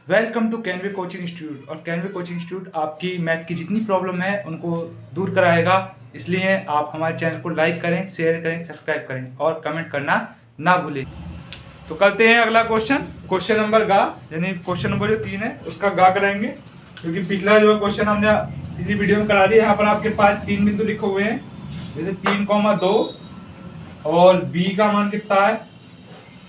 Welcome to Canway coaching institute. और Canway coaching institute आपकी math की जितनी प्रॉब्लम है उनको दूर कराएगा। इसलिए आप हमारे चैनल को लाइक करें, शेयर करें, सब्सक्राइब करें और कमेंट करना ना भूलें। तो करते हैं अगला क्वेश्चन नंबर गा, यानी क्वेश्चन नंबर जो 3 है उसका गा कराएंगे, क्योंकि पिछला जो क्वेश्चन हमने पिछली वीडियो में करा दिया। यहाँ पर आपके पास 3 बिंदु लिखे हुए हैं, जैसे 3,2 और बी का मान कितना है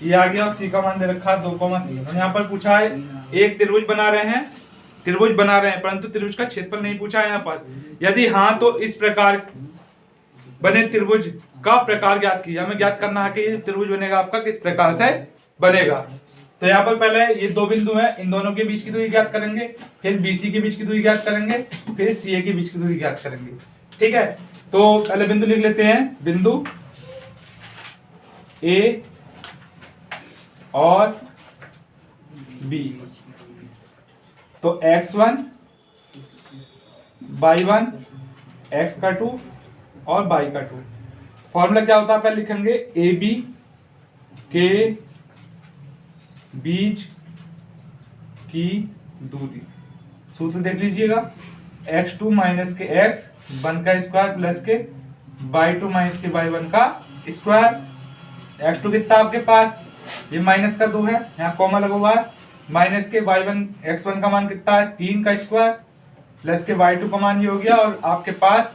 ये आ गया, और सी का मान दे रखा है 2,3। यहाँ पर पूछा है एक त्रिभुज बना रहे हैं परंतु त्रिभुज का क्षेत्रफल नहीं पूछा है यहाँ पर। यदि हाँ तो इस प्रकार बने त्रिभुज का प्रकार ज्ञात कीजिए। हमें ज्ञात करना है कि ये त्रिभुज बनेगा आपका किस प्रकार से बनेगा। तो यहाँ पर पहले ये 2 बिंदु है, इन दोनों के बीच की दूरी ज्ञात करेंगे, फिर बीसी के बीच की दूरी ज्ञात करेंगे, फिर सीए के बीच की दूरी ज्ञात करेंगे। ठीक है, तो पहले बिंदु लिख लेते हैं, बिंदु ए और बी। तो x1 y1 x का 2 और y का 2। फॉर्मूला क्या होता है पहले लिखेंगे, ए बी के बीच की दूरी। सूत्र देख लीजिएगा, x2 माइनस के x 1 का स्क्वायर प्लस के y2 माइनस के y1 का स्क्वायर। x2 कितना आपके पास, ये माइनस का 2 है, यहाँ कॉमा लगा हुआ है, माइनस के y1 x1 का मान कितना है 3 का स्क्वायर प्लस के y2 का मान ये हो गया, और आपके पास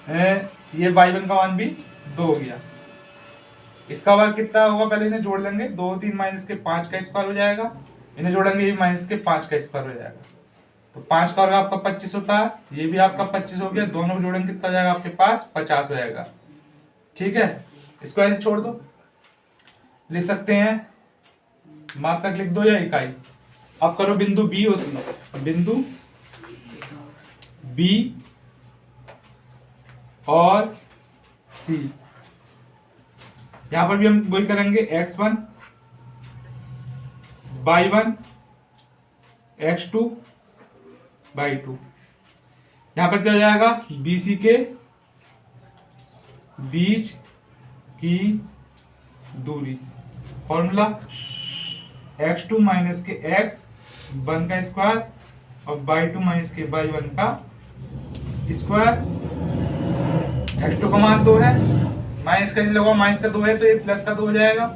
ये y1 का मान भी 2 हो गया। इसका वर्ग कितना होगा पहले इन्हें जोड़ लेंगे, 2 3 माइनस के 5 का स्क्वायर हो जाएगा, इन्हें जोड़ेंगे ये माइनस के 5 का स्क्वायर हो जाएगा। तो 5 का वर्ग आपका 25 होता है, ये भी आपका 25 हो गया, दोनों को जोड़ेंगे कितना जाएगा आपके पास 50 हो जाएगा। ठीक है, इसको ऐसे छोड़ दो, लिख सकते हैं मात्रक लिख दो या इकाई। अब करो बिंदु बी और सी। बिंदु बी और सी, यहां पर भी हम वही करेंगे, x1 y1 x2 y2। यहां पर क्या हो जाएगा, BC के बीच की दूरी। फॉर्मूला x2 माइनस के x 1 का स्क्वायर और y2 माइनस के y1 का स्क्वायर। x2 का मान 2 है, माइनस का लगा माइनस का 2 है तो ये प्लस का 2 हो जाएगा।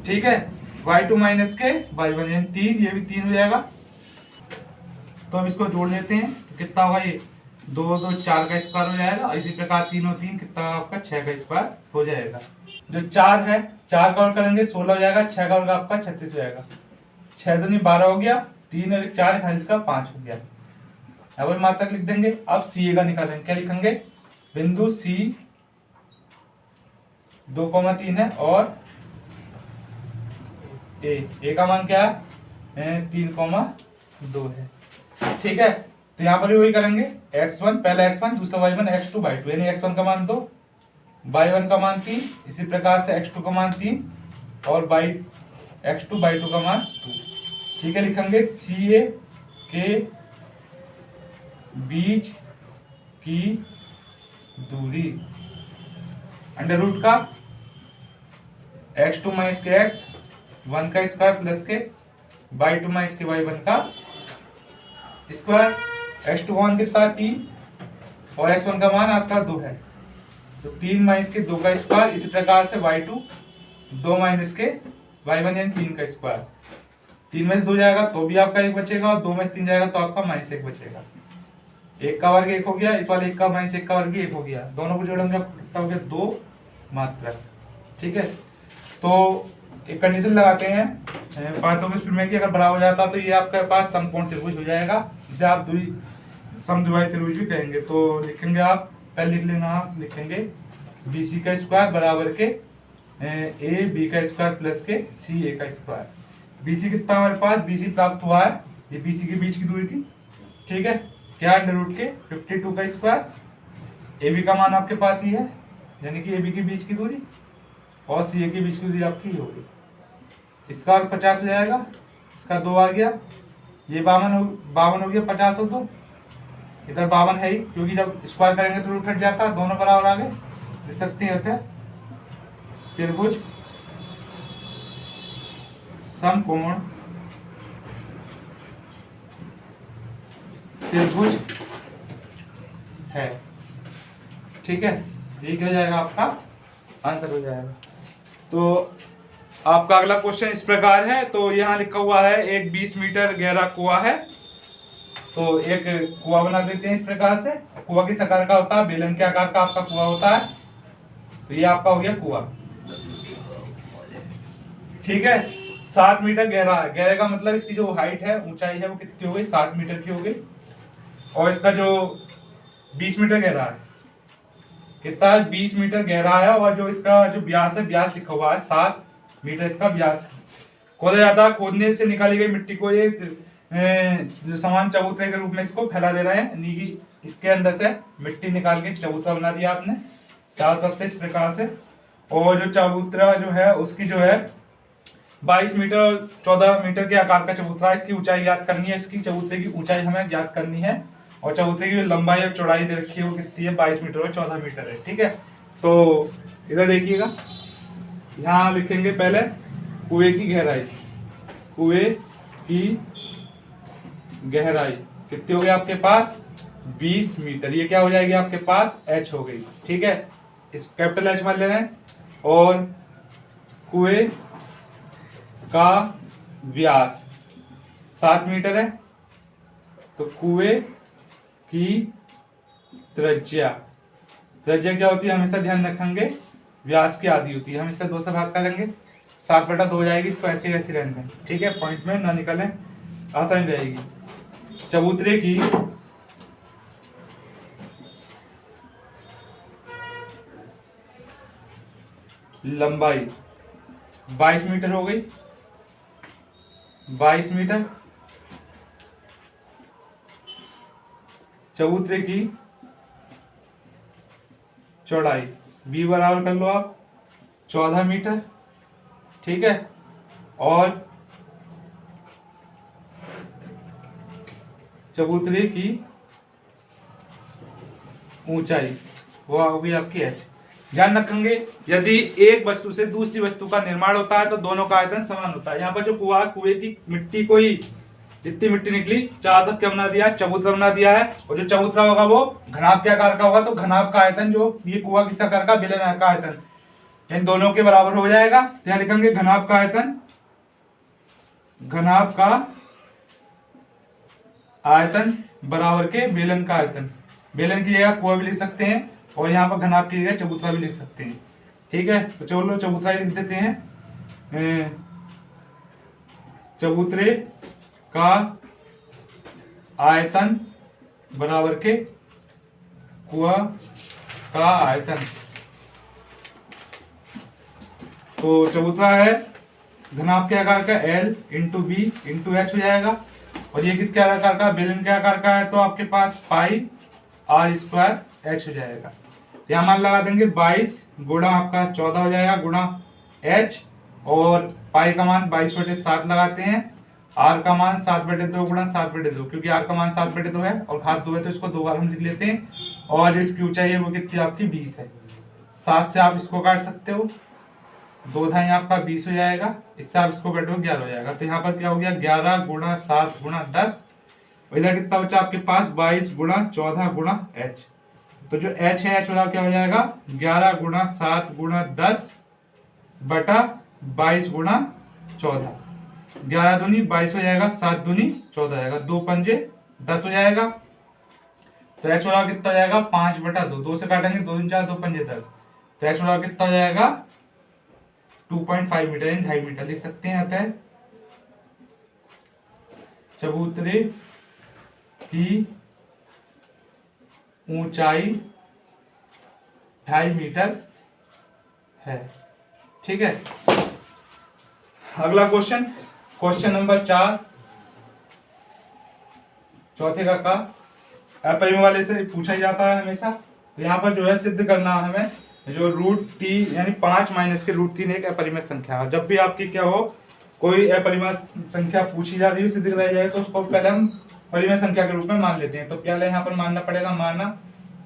ठीक है, y2 माइनस के y1 यानी 3, ये भी 3 हो जाएगा। तो हम इसको जोड़ लेते हैं, तो कितना होगा, ये 2 2 4 का स्क्वायर हो जाएगा। इसी प्रकार 3 और 3 कितना आपका 6 का स्क्वायर हो जाएगा। जो 4 है, 4 का वर्ग करेंगे 16 हो जाएगा, 6 का वर्ग आपका 36 हो जाएगा। 6 दूनी 12 हो गया, 3 और 4 का 5 हो गया। अब मात्रक लिख देंगे। अब सी का निकालेंगे, क्या लिखेंगे, बिंदु सी 2,3 है और ए का मान क्या है 3,2 है। ठीक है, तो यहाँ पर भी वही करेंगे, x1 पहले x1 दूसरा y1 x2 y2, यानी x1 का मान 2, y1 का मान 3, इसी प्रकार से x2 का मान 3 और x2 y2 का मान 2। ठीक है, लिखेंगे CA के बीच की दूरी अंडर रूट का x2 माइनस के x 1 का स्क्वायर प्लस के y2 माइनस के y1 का स्क्वायर। x2 का मान कितना 3 और x1 का मान आपका 2 है, तो 3 माइनस के 2 का स्क्वायर। इसी प्रकार से y2 2 माइनस के y1 यानी 3 का स्क्वायर। 3 में से 2 जाएगा तो भी आपका 1 बचेगा, और 2 में से 3 जाएगा तो आपका -1 बचेगा। 1 का वर्ग 1 हो गया, इस वाले 1 का -1 का वर्ग भी 1 हो गया, दोनों को जोड़ेंगे कितना हो गया 2 मात्रक। ठीक है, तो एक कंडीशन लगाते हैं, पार्थोगोनल प्रमेय की अगर बड़ा हो जाता तो ये आपके पास समकोण त्रिभुज हो जाएगा, जिसे आप समद्विबाही त्रिभुज भी कहेंगे। तो लिखेंगे, आप पहले लिख लेना, आप लिखेंगे BC का स्क्वायर बराबर के AB का स्क्वायर प्लस के CA का स्क्वायर। BC कितना हमारे पास, BC प्राप्त हुआ है, ये BC के बीच की दूरी थी। ठीक है, क्या अंडर रूट के 52 का स्क्वायर। AB का मान आपके पास ही है, यानी कि AB के बीच की दूरी, और CA के बीच की दूरी आपकी ही होगी। इसका और 50 हो जाएगा, इसका 2 आ गया, ये 52 हो गया, 50 हो, तो इधर 52 है ही, क्योंकि जब स्क्वायर करेंगे तो रूट हट जाता है, दोनों बराबर आ गए। लिख सकते हैं त्रिभुज समकोण त्रिभुज है। ठीक है, ये क्या हो जाएगा आपका आंसर हो जाएगा। तो आपका अगला क्वेश्चन इस प्रकार है। तो यहाँ लिखा हुआ है एक 20 मीटर गहरा कुआं है। तो एक कुआं बना देते हैं इस प्रकार से। कुआं किस आकार का होता है? बेलन के आकार का आपका कुआं होता है। तो ये आपका हो गया कुआं। ठीक है, 7 मीटर गहरा है। गहरे का मतलब इसकी जो हाइट है, ऊंचाई है, वो कितनी हो गई? 7 मीटर की हो गई। और इसका जो 20 मीटर गहरा है, कितना है? 20 मीटर गहरा है। और जो इसका जो व्यास है, व्यास लिखा हुआ है 7 मीटर इसका व्यास है। खोदा जाता है, खोदने से निकाली गई मिट्टी को एक जो समान चबूतरे के रूप में इसको फैला दे रहे हैं। नीगी इसके अंदर से मिट्टी निकाल के चबूतरा बना दिया आपने चारों तरफ से इस प्रकार से। और जो चबूतरा जो है उसकी जो है 22 मीटर 14 मीटर के आकार का चबूतरा। इसकी ऊंचाई ज्ञात करनी है। इसकी चबूतरे की ऊंचाई हमें ज्ञात करनी है। और चबूतरे की लंबाई और चौड़ाई दे रखी है, वो कितनी है? 22 मीटर और 14 मीटर है। ठीक है, तो इधर देखिएगा, यहाँ लिखेंगे पहले कुएं की गहराई। कुएं की गहराई कितनी हो गई आपके पास? 20 मीटर। ये क्या हो जाएगी आपके पास? h हो गई। ठीक है, इस कैपिटल H मान ले रहे हैं। और कुएं का व्यास 7 मीटर है। तो कुएं की त्रिज्या, त्रिज्या क्या होती है? हमेशा ध्यान रखेंगे व्यास की आधी होती है। हम इससे 2 से भाग करेंगे, 7/2 हो जाएगी। इसको ऐसे ऐसे रहने दें। ठीक है, पॉइंट में ना निकालें, आसानी रहेगी। चबूतरे की लंबाई 22 मीटर हो गई। 22 मीटर। चबूतरे की चौड़ाई b बराबर कर लो आप 14 मीटर। ठीक है, और चबूतरे की ऊंचाई वो होगी आपकी h। ध्यान रखेंगे, यदि एक वस्तु से दूसरी वस्तु का निर्माण होता है तो दोनों का आयतन समान होता है। यहाँ पर जो कुएं की मिट्टी को ही जितनी मिट्टी निकली चारों तरफ क्या बना दिया? चबूतरा बना दिया है। और जो चबूतरा होगा वो घनाभ के आकार का होगा। तो घनाभ का आयतन जो ये कुआं किस आकार का? बेलन का आयतन, इन दोनों के बराबर हो जाएगा। तो यहाँ लिखेंगे घनाभ का आयतन, घनाभ का आयतन बराबर के बेलन का आयतन। बेलन की जगह कुआं भी लिख सकते हैं और यहाँ पर घनाभ की जगह चबूतरा भी लिख सकते हैं। ठीक है, तो चलो चबूतरा लिख देते हैं। चबूतरे का आयतन बराबर के कुआं का आयतन। तो चबूतरा है घनाभ के आकार का L into B into H हो जाएगा। और ये किसके आकार का? बेलन के आकार का है। तो आपके पास पाई r स्क्वायर h हो जाएगा। यहाँ मान लगा देंगे 22 गुणा आपका 14 हो जाएगा गुणा h। और पाई का मान 22/7 लगाते हैं। r का मान 7/2 गुणा 7/2, क्योंकि r का मान 7/2 है और घात 2 है तो इसको 2 बार हम लिख लेते हैं। और इसकी ऊंचाई है वो कितनी आपकी? 20 है। 7 से आप इसको काट सकते हो, 2 धाई आपका 20 हो जाएगा। इससे आप इसको काटो 11 हो जाएगा। तो यहाँ पर क्या हो गया? 11 गुणा 7 गुणा 10। इधर कितना बचा आपके पास? 22 गुणा 14 गुणा h। तो जो h है, h वाला क्या हो जाएगा? 11 गुणा 7 गुणा 10 बटा 22 गुणा 14। 11 दूनी 22 हो जाएगा, 7 दूनी 14 हो जाएगा, 2 पंजे 10 हो जाएगा। तो h वाला कितना हो जाएगा? 5/2। 2 से काटेंगे, 2 दूनी 4, 2 पंजे 10। तो h वाला कितना हो जाएगा? 2.5 मीटर यानी 2.5 मीटर लिख सकते हैं। अतः चबूतरे की ऊंचाई 2.5 मीटर है। ठीक है, अगला क्वेश्चन, क्वेश्चन नंबर 4, चौथे का अपरिमेय वाले से पूछा जाता है हमेशा। तो यहाँ पर जो है सिद्ध करना हमें जो √3 यानी 5 माइनस के √3 एक अपरिमेय संख्या है। जब भी आपकी क्या हो, कोई अपरिमेय संख्या पूछी जा रही हो, सिद्ध कराई जाए, तो उसको पहले हम परिमेय संख्या के रूप में मान लेते हैं। तो पहले यहाँ पर मानना पड़ेगा, माना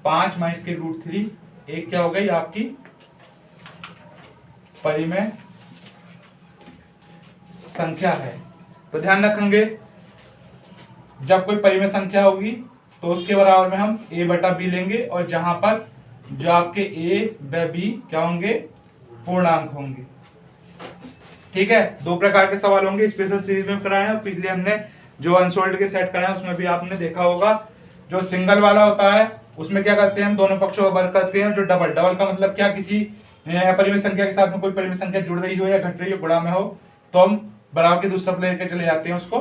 5 माइनस के √3 एक क्या हो गई आपकी परिमेय संख्या है। तो ध्यान रखेंगे जब कोई परिमेय संख्या होगी तो उसके बराबर में हम a बटा b लेंगे, और जहां पर जो आपके a व b क्या होंगे, पूर्णांक होंगे। ठीक है, दो प्रकार के सवाल होंगे, स्पेशल सीरीज में कराए हैं और पिछले हमने जो अनसोल्ड के सेट कराए हैं उसमें भी आपने देखा होगा। जो सिंगल वाला होता है उसमें क्या करते हैं, हम दोनों पक्षों का वर्ग करते हैं। जो डबल, डबल का मतलब क्या, किसी अपरिमेय संख्या के साथ में कोई परिमेय संख्या जुड़ रही हो या घट रही हो, गुणा में हो, तो हम बराबर के दूसरा पर लेकर चले जाते हैं उसको।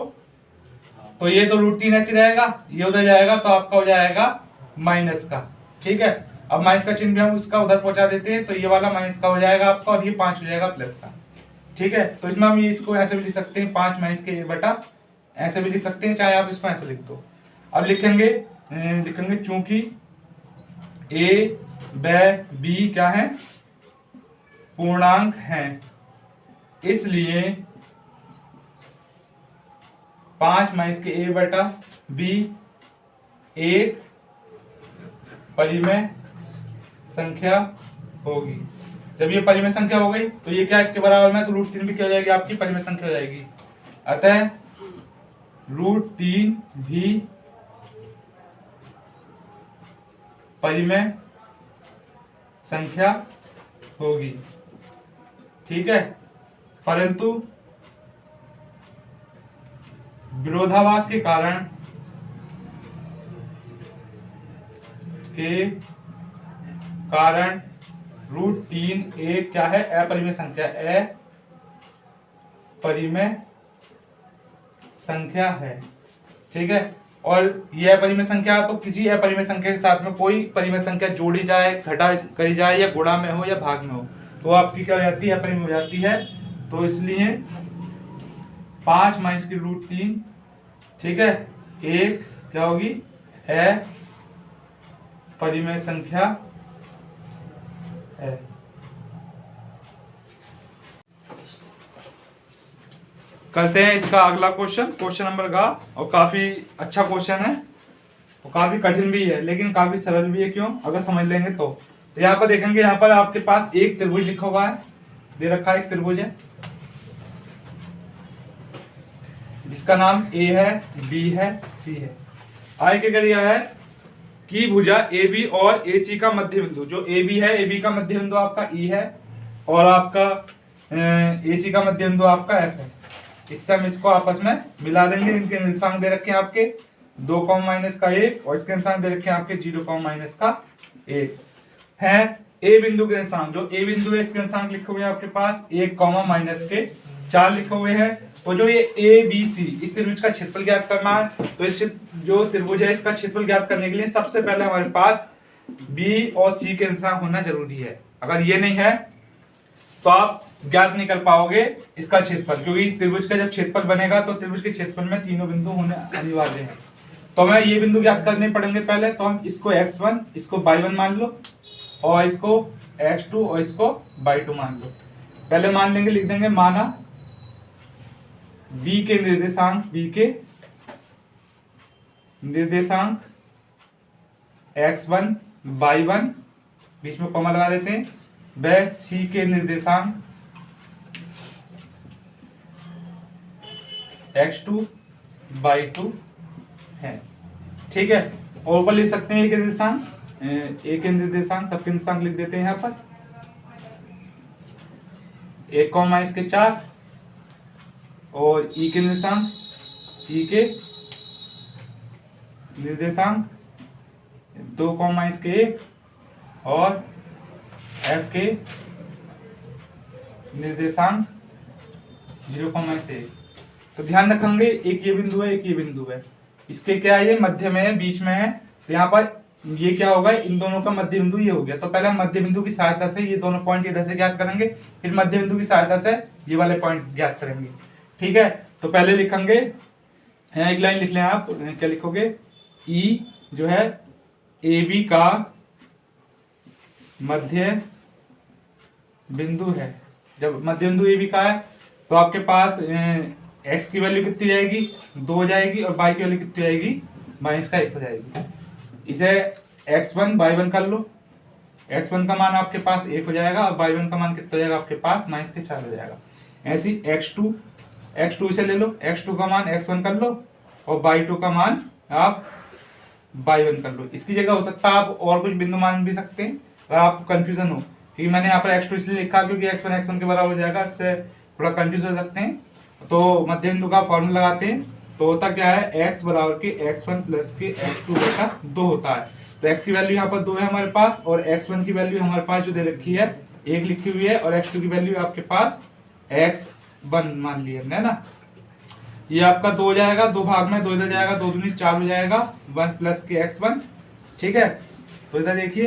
तो ये तो √3 ऐसे रहेगा, ये उधर जाएगा तो आपका हो जाएगा माइनस का। ठीक है, अब माइनस का चिन्ह भी हम उसका उधर पहुंचा देते हैं, तो ये वाला माइनस का हो जाएगा आपका, और ये 5 हो जाएगा प्लस का। ठीक है, तो इसमें हम इसको ऐसे भी लिख सकते हैं 5 माइनस के a बटा, ऐसे भी लिख सकते हैं, चाहे आप इसको ऐसे लिख दो। अब लिखेंगे चूंकि a व b क्या है, पूर्णांक हैं, इसलिए 5 माइनस के a बटा b एक परिमेय संख्या होगी। जब ये परिमेय संख्या हो गई तो ये क्या इसके बराबर में, तो √3 भी क्या हो जाएगी, आपकी परिमेय संख्या हो जाएगी। अतः √3 भी परिमेय संख्या होगी। ठीक है, परंतु विरोधाभास के कारण √3 एक क्या है, अपरिमेय संख्या, अपरिमेय संख्या है। ठीक है, और यह अपरिमेय संख्या, तो किसी अपरिमेय संख्या के साथ में कोई परिमेय संख्या जोड़ी जाए, घटा करी जाए, या गुणा में हो या भाग में हो, तो आपकी क्या हो जाती है, अपरिमेय हो जाती है। तो इसलिए 5 माइनस की √3, ठीक है, एक क्या होगी, अपरिमेय संख्या है। करते हैं इसका अगला क्वेश्चन नंबर का, और काफी अच्छा क्वेश्चन है और काफी कठिन भी है, लेकिन काफी सरल भी है। क्यों, अगर समझ लेंगे तो यहाँ पर देखेंगे, यहाँ पर आपके पास एक त्रिभुज लिखा हुआ है, दे रखा है, एक त्रिभुज है जिसका नाम A है, B है, C है। आगे क्या करिए है कि भुजा AB और AC का मध्य बिंदु, जो AB है, AB का मध्य बिंदु आपका E है, और आपका AC का मध्य बिंदु आपका F है। इससे हम इसको आपस में मिला देंगे। इनके निर्देशांक दे रखे हैं आपके 2,-1 और इसके निर्देशांक दे रखे हैं आपके 0,-1 है। A बिंदु के निर्देशांक, जो A बिंदु है, इसके निर्देशांक लिखे हुए हैं आपके पास 1,-4 लिखे हुए हैं। और जो ये ABC, इस त्रिभुज का क्षेत्रफल ज्ञात करना है, तो इस जो त्रिभुज है इसका क्षेत्रफल ज्ञात करने के लिए सबसे पहले हमारे पास B और C के निर्देशांक होना जरूरी है। अगर ये नहीं है तो आप ज्ञात नहीं कर पाओगे इसका क्षेत्रफल, क्योंकि त्रिभुज का जब क्षेत्रफल बनेगा तो त्रिभुज के क्षेत्रफल में तीनों बिंदु होने अनिवार्य हैं। तो हमें ये बिंदु ज्ञात करने पड़ेंगे पहले। तो हम इसको x1, इसको y1 मान लो, और इसको x2 और इसको y2 मान लो। पहले मान लेंगे, लिख देंगे, माना b के निर्देशांक, x1 y1, बीच में कॉमा लगा देते हैं, व c के निर्देशांक x2 y2 है। ठीक है, और ऊपर लिख सकते हैं a के निर्देशांक, सबके निर्देशांक लिख देते हैं यहाँ पर 1,4 और e के निर्देशांक, निर्देशांक 2,1 और f के निर्देशांक 0,1। तो ध्यान रखेंगे, एक ये बिंदु है, एक ये बिंदु है, इसके क्या है, ये मध्य में है, बीच में है। तो यहाँ पर ये क्या होगा, इन दोनों का मध्य बिंदु ये हो गया। तो पहले हम मध्य बिंदु की सहायता से ये दोनों पॉइंट इधर से ज्ञात करेंगे, फिर मध्य बिंदु की सहायता से ये वाले पॉइंट ज्ञात करेंगे। ठीक है, तो पहले लिखेंगे, एक लाइन लिख लें आप, क्या लिखोगे, E जो है AB का मध्य बिंदु है। जब मध्य बिंदु AB का है तो आपके पास x की वैल्यू कितनी जाएगी, 2 हो जाएगी, और y की वैल्यू कितनी जाएगी, -1 हो जाएगी। इसे x1 y1 कर लो, x1 का मान आपके पास 1 हो जाएगा, और y1 का मान कितना हो जाएगा आपके पास, -4 हो जाएगा। ऐसी x2 इसे ले लो, x2 का मान x1 कर लो, और y2 का मान आप y1 कर लो। इसकी जगह हो सकता है आप और कुछ बिंदु मान भी सकते हैं अगर आपको कंफ्यूजन हो, क्योंकि मैंने यहाँ पर x2 इसलिए लिखा क्योंकि x1 के बराबर हो जाएगा, इससे थोड़ा कंफ्यूज हो सकते हैं। तो मध्य बिंदु का फॉर्मूला लगाते हैं तो होता क्या है, x बराबर के x1 प्लस के x2 बटा 2 होता है। तो x की वैल्यू यहाँ पर 2 है हमारे पास, और x1 की वैल्यू हमारे पास जो दे रखी है 1 लिखी हुई है, और x2 की वैल्यू आपके पास x1 मान लिया है ना। ये आपका 2 हो जाएगा, 2 भाग में 2 इधर जाएगा, 2 दूनी 4 हो जाएगा, 1 प्लस के x1। ठीक है, तो इधर देखिए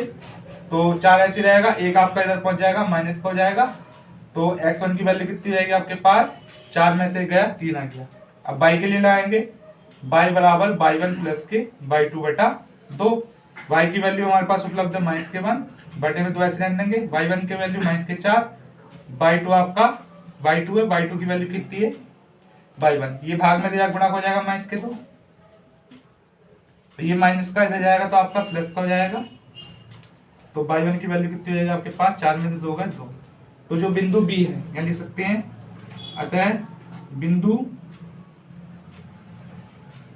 तो 4 ऐसे रहेगा, एक आपका इधर पहुंच जाएगा, माइनस का हो जाएगा। तो x1 की वैल्यू कितनी जाएगी आपके पास, 4 में से गया 3 आ गया। अब y के लिए लाएंगे, y बराबर y1 प्लस के y2 बटा 2। y की वैल्यू हमारे पास उपलब्ध है -1 बटे में 2 ऐसे रहने देंगे, y1 की वैल्यू -4, y2 आपका y2 है, y2 की वैल्यू कितनी है y1, ये भाग में दिया गुणा हो जाएगा -2, तो ये माइनस का इधर जाएगा तो आपका प्लस का हो जाएगा। तो y1 की वैल्यू कितनी हो जाएगी आपके पास, 4 में से 2 गए 2। तो जो बिंदु B है यहाँ लिख सकते हैं, अतः बिंदु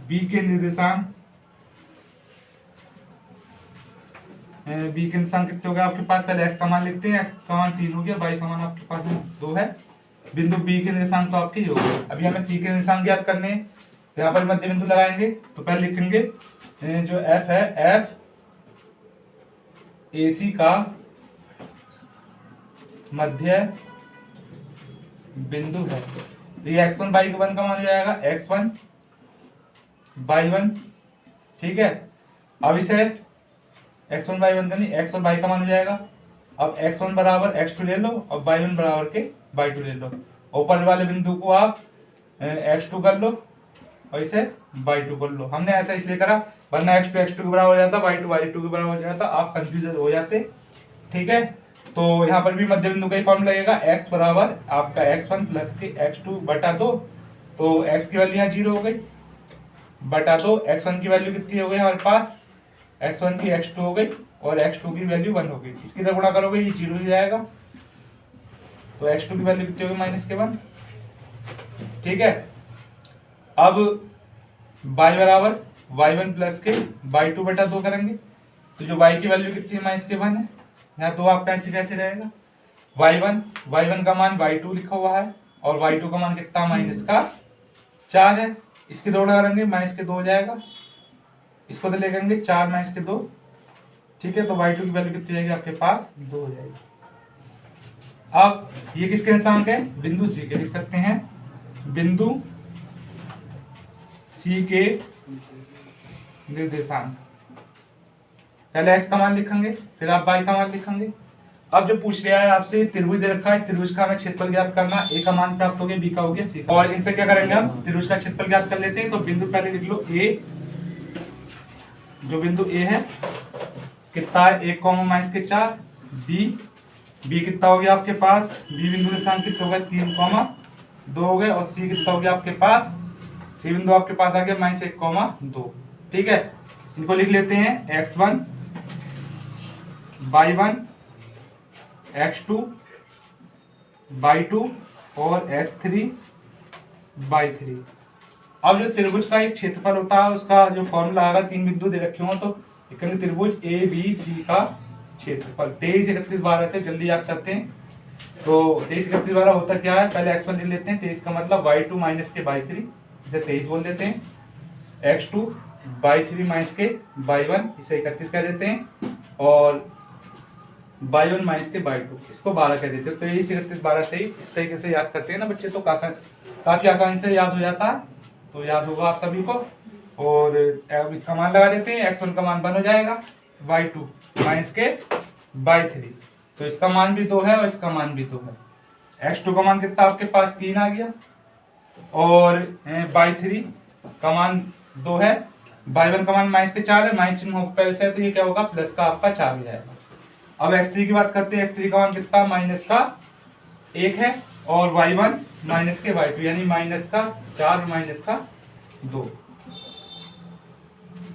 B के निर्देशांक कितने हो गए आपके पास, पहले x का मान लिखते हैं, x का मान 3 हो गया, y का मान आपके पास 2 है। बिंदु B के निर्देशांक तो आपके ही हो गए। अभी हमें C के निर्देशांक ज्ञात करने हैं, तो यहाँ पर मध्य बिंदु लगाएंगे। तो पहले लिखेंगे जो F है, F AC का मध्य बिंदु है। तो ये x1 y1 का मान हो जाएगा x1 y1। ठीक है, अब इसे x1 y1 का नहीं, x और y का मान हो जाएगा। अब x1 बराबर x2 ले लो, और y1 बराबर के y2 ले लो। ऊपर वाले बिंदु को आप x2 कर लो और इसे y2 कर लो। हमने ऐसा इसलिए करा, वरना x2 x2 के बराबर हो जाता, y2 y2 के बराबर हो जाता, आप कंफ्यूज हो जाते। ठीक है, तो यहाँ पर भी मध्य बिंदु का ही फॉर्मूला लगेगा, x बराबर आपका x1 प्लस के x2 बटा 2। तो x की वैल्यू यहाँ 0 हो गई, बटा 2, x1 की वैल्यू कितनी हो गई हमारे पास, x1 की x2 हो गई, और x2 की वैल्यू 1 हो गई। इसकी तरह गुणा करोगे ये 0 हो जाएगा, तो x2 की वैल्यू कितनी होगी -1। ठीक है, अब y बराबर y1 प्लस के y2 बटा 2 करेंगे, तो जो y की वैल्यू कितनी -1 है, यहाँ 2 आपका ऐसे कैसे रहेगा, y1 का मान y2 लिखा हुआ है, और y2 का मान कितना -4 है। इसकी दो करेंगे, -2 हो जाएगा, इसको तो लेंगे 4 -2। ठीक है, तो y2 की वैल्यू कितनी जाएगी आपके पास, 2 हो जाएगी। अब ये किसके निर्देशांक है, बिंदु C के, लिख सकते हैं बिंदु C के निर्देशांक। पहले x का मान लिखेंगे, फिर आप y का मान लिखेंगे। अब जो पूछ रहा है आपसे, त्रिभुज दे रखा है, त्रिभुज का हमें क्षेत्रफल ज्ञात करना, a का मान प्राप्त हो गया, b का हो गया, c का। और इनसे क्या करेंगे हम, त्रिभुज का क्षेत्रफल ज्ञात कर लेते हैं। तो बिंदु पहले लिख लो a, जो बिंदु a है कितना है, 1 -4, b कितना हो गया आपके पास, b बिंदु निर्देशांक कितने हो गए, 3, 2 हो गए, और c कितना हो गया आपके पास, c बिंदु आपके पास आ गया -1, 2। ठीक है, इनको लिख लेते हैं x1 y1 x2 y2 और x3 y3। अब जो त्रिभुज का एक क्षेत्रफल होता है उसका जो फॉर्मूला आएगा, 3 बिंदु दे रखे हो तो लिखेंगे त्रिभुज ए बी सी का क्षेत्रफल। 23, 31, 12 से जल्दी याद करते हैं। तो 23, 31, 12 होता क्या है, पहले x1 लिख लेते हैं, 23 का मतलब y2 माइनस के y3, इसे 23 बोल देते हैं, x2 y3 माइनस के y1, इसे 31 कह देते हैं, और y1 माइनस के y2, इसको 12 कह देते हैं। तो 23, 31, 12 से ही इस तरीके से याद करते हैं ना बच्चे, तो काफी आसानी से याद हो जाता है। तो याद होगा आप सभी को। और अब इसका मान लगा देते हैं, x1 का मान 1 हो जाएगा, y2 माइनस के y3, तो इसका मान भी 2 है और इसका मान भी 2 है। x2 का मान कितना आपके पास 3 आ गया, और y3 का मान 2 है, y1 का मान -4 है, माइनस चिन्ह पहले से है, तो ये क्या होगा, प्लस का आपका 4 हो जाएगा। अब x3 की बात करते हैं, x3 का मान कितना -1 है, और y1 माइनस के y2, यानी -4 और -2,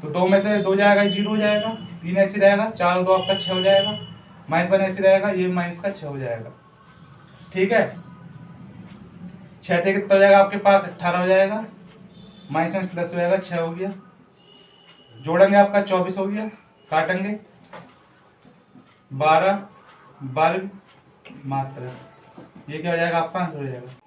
तो 2 में से 2 जाएगा 0 हो जाएगा, 3 ऐसे रहेगा, 4 और 2 आपका 6 हो जाएगा, -1 ऐसे रहेगा, ये -6 हो जाएगा। ठीक है, 6 से कितना हो जाएगा आपके पास 18 हो जाएगा, माइनस में प्लस हो जाएगा, 6 हो गया। जोड़ेंगे आपका 24 हो गया, काटेंगे 12 वर्ग मात्रा। ये क्या हो जाएगा आपका आंसर हो जाएगा।